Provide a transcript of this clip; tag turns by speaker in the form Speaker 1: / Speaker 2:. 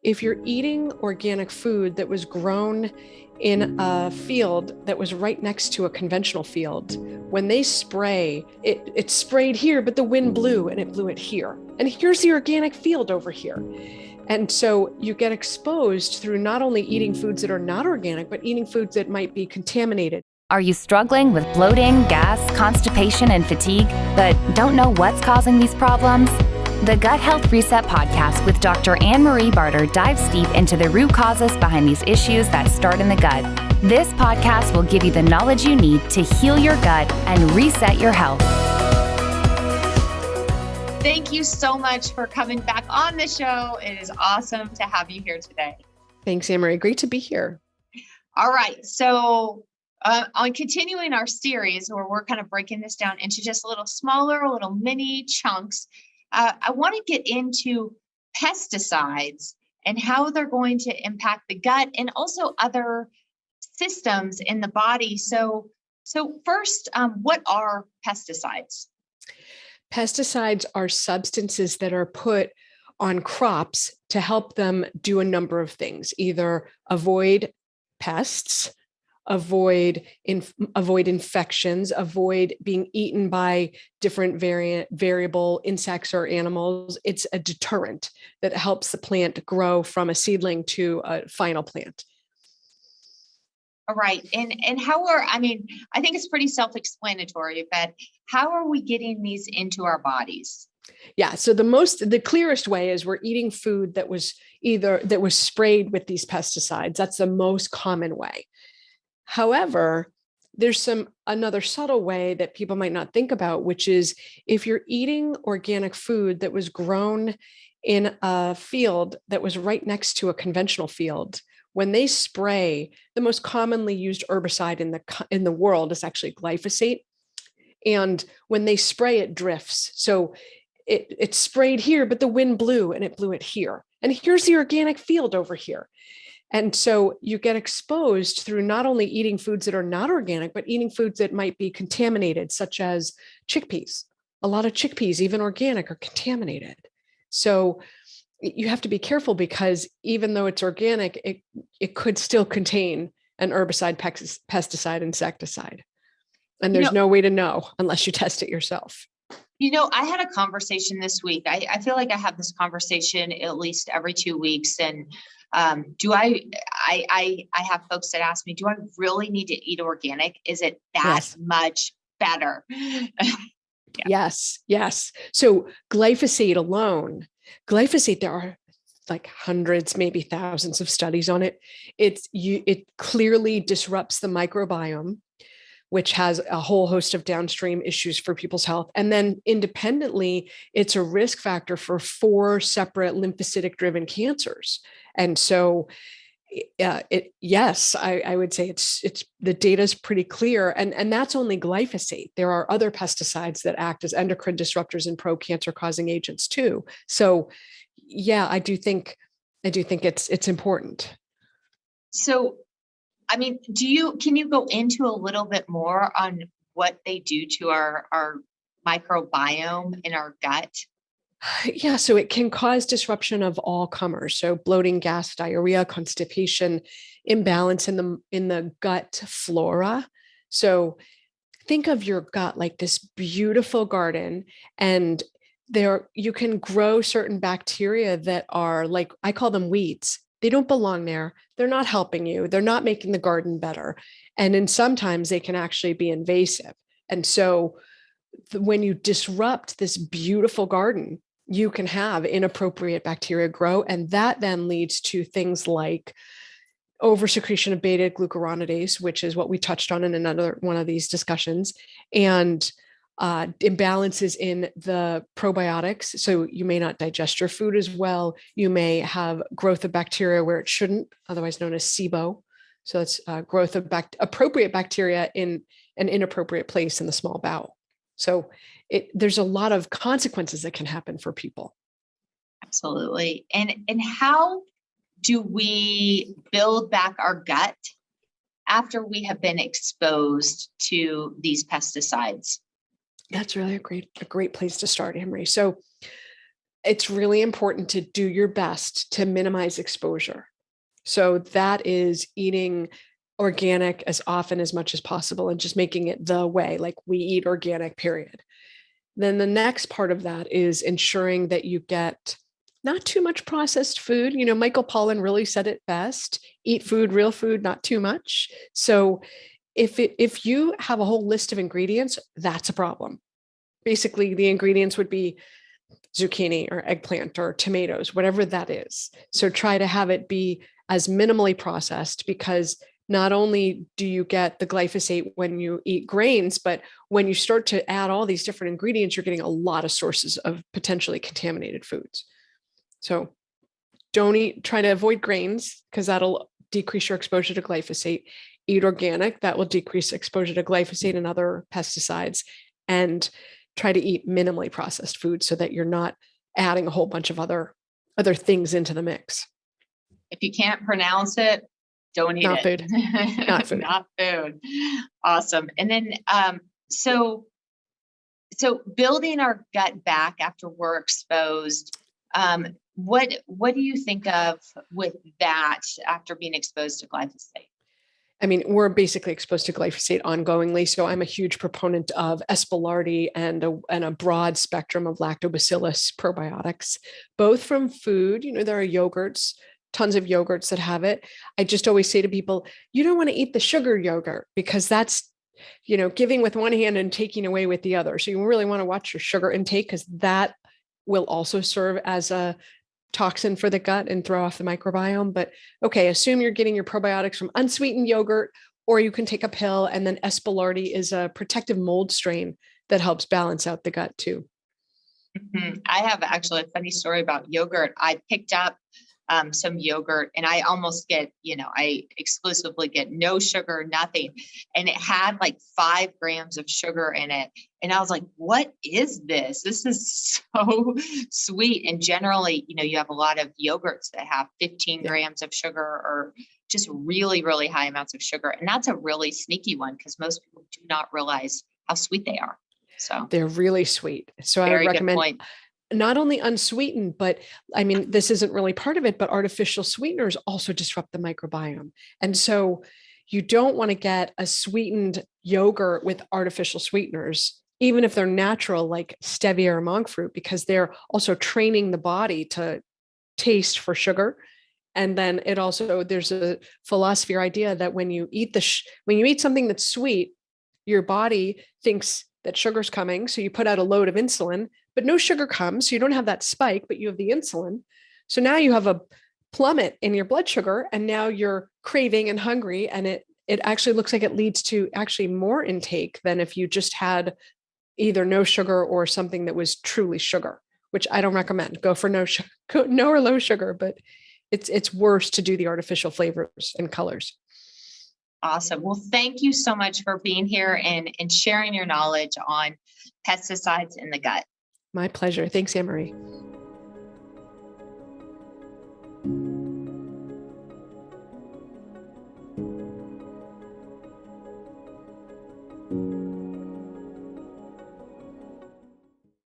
Speaker 1: If you're eating organic food that was grown in a field that was right next to a conventional field, when they spray, it sprayed here, but the wind blew and it blew it here. And here's the organic field over here. And so you get exposed through not only eating foods that are not organic, but eating foods that might be contaminated.
Speaker 2: Are you struggling with bloating, gas, constipation, and fatigue, but don't know what's causing these problems? The Gut Health Reset podcast with Dr. Anne-Marie Barter dives deep into the root causes behind these issues that start in the gut. This podcast will give you the knowledge you need to heal your gut and reset your health.
Speaker 3: Thank you so much for coming back on the show. It is awesome to have you here today.
Speaker 1: Thanks, Anne-Marie. Great to be here.
Speaker 3: All right. So on continuing our series where we're kind of breaking this down into just a little smaller, little mini chunks, I want to get into pesticides and how they're going to impact the gut and also other systems in the body. So first, what are pesticides?
Speaker 1: Pesticides are substances that are put on crops to help them do a number of things, either avoid pests, avoid infections, avoid being eaten by different variable insects or animals. It's a deterrent that helps the plant grow from a seedling to a final plant.
Speaker 3: All right. And how I think it's pretty self-explanatory, but how are we getting these into our bodies?
Speaker 1: Yeah. So the clearest way is we're eating food that was sprayed with these pesticides. That's the most common way. However, there's another subtle way that people might not think about, which is if you're eating organic food that was grown in a field that was right next to a conventional field, when they spray, the most commonly used herbicide in the world is actually glyphosate. And when they spray, it drifts. So it sprayed here, but the wind blew and it blew it here. And here's the organic field over here. And so you get exposed through not only eating foods that are not organic, but eating foods that might be contaminated, such as chickpeas. A lot of chickpeas, even organic, are contaminated. So you have to be careful because even though it's organic, it could still contain an herbicide, pesticide, insecticide. And there's no way to know unless you test it yourself.
Speaker 3: I had a conversation this week. I feel like I have this conversation at least every 2 weeks. And I have folks that ask me, do I really need to eat organic? Is it that much better?
Speaker 1: Yeah. Yes. So glyphosate, there are like hundreds, maybe thousands of studies on it. It clearly disrupts the microbiome, which has a whole host of downstream issues for people's health. And then independently, it's a risk factor for 4 separate lymphocytic-driven cancers. And so, I would say it's the data is pretty clear. And that's only glyphosate. There are other pesticides that act as endocrine disruptors and pro-cancer causing agents too. So, yeah, I do think it's important.
Speaker 3: So, can you go into a little bit more on what they do to our microbiome in our gut?
Speaker 1: Yeah, so it can cause disruption of all comers. So bloating, gas, diarrhea, constipation, imbalance in the gut flora. So think of your gut like this beautiful garden, and there you can grow certain bacteria that are like, I call them weeds. They don't belong there. They're not helping you. They're not making the garden better. And then sometimes they can actually be invasive. And so when you disrupt this beautiful garden, you can have inappropriate bacteria grow. And that then leads to things like oversecretion of beta glucuronidase, which is what we touched on in another one of these discussions, and imbalances in the probiotics. So you may not digest your food as well. You may have growth of bacteria where it shouldn't, otherwise known as SIBO. So it's growth of appropriate bacteria in an inappropriate place in the small bowel. So there's a lot of consequences that can happen for people.
Speaker 3: Absolutely. And how do we build back our gut after we have been exposed to these pesticides?
Speaker 1: That's really a great place to start, Anne-Marie. So it's really important to do your best to minimize exposure. So that is eating organic as often as much as possible and just making it the way, like we eat organic, period. Then the next part of that is ensuring that you get not too much processed food. Michael Pollan really said it best: eat food, real food, not too much. So if you have a whole list of ingredients, that's a problem. Basically, the ingredients would be zucchini or eggplant or tomatoes, whatever that is. So try to have it be as minimally processed, because not only do you get the glyphosate when you eat grains, but when you start to add all these different ingredients, you're getting a lot of sources of potentially contaminated foods. So try to avoid grains, because that'll decrease your exposure to glyphosate. Eat organic, that will decrease exposure to glyphosate and other pesticides. And try to eat minimally processed food so that you're not adding a whole bunch of other things into the mix.
Speaker 3: If you can't pronounce it, don't eat
Speaker 1: Not
Speaker 3: it.
Speaker 1: food. Not food.
Speaker 3: Not food. Awesome. And then, so building our gut back after we're exposed, what do you think of with that after being exposed to glyphosate?
Speaker 1: I mean, we're basically exposed to glyphosate ongoingly. So I'm a huge proponent of Aspergillosis and a broad spectrum of lactobacillus probiotics, both from food. There are yogurts, tons of yogurts that have it. I just always say to people, you don't want to eat the sugar yogurt, because that's, giving with one hand and taking away with the other. So you really want to watch your sugar intake, because that will also serve as a toxin for the gut and throw off the microbiome. But okay, assume you're getting your probiotics from unsweetened yogurt, or you can take a pill. And then Aspergillosis is a protective mold strain that helps balance out the gut too.
Speaker 3: Mm-hmm. I have actually a funny story about yogurt. I picked up some yogurt, and I almost get, I exclusively get no sugar, nothing. And it had like 5 grams of sugar in it. And I was like, what is this? This is so sweet. And generally, you have a lot of yogurts that have 15 grams of sugar, or just really, really high amounts of sugar. And that's a really sneaky one, because most people do not realize how sweet they are. So
Speaker 1: they're really sweet. So I would recommend not only unsweetened, but I mean, this isn't really part of it, but artificial sweeteners also disrupt the microbiome. And so you don't want to get a sweetened yogurt with artificial sweeteners, even if they're natural, like stevia or monk fruit, because they're also training the body to taste for sugar. And then there's a philosophy or idea that when you eat something that's sweet, your body thinks that sugar's coming. So you put out a load of insulin, but no sugar comes. So you don't have that spike, but you have the insulin. So now you have a plummet in your blood sugar, and now you're craving and hungry. And it actually looks like it leads to actually more intake than if you just had either no sugar or something that was truly sugar, which I don't recommend. Go for no or low sugar, but it's worse to do the artificial flavors and colors.
Speaker 3: Awesome. Well, thank you so much for being here and sharing your knowledge on pesticides in the gut.
Speaker 1: My pleasure. Thanks, Anne Marie.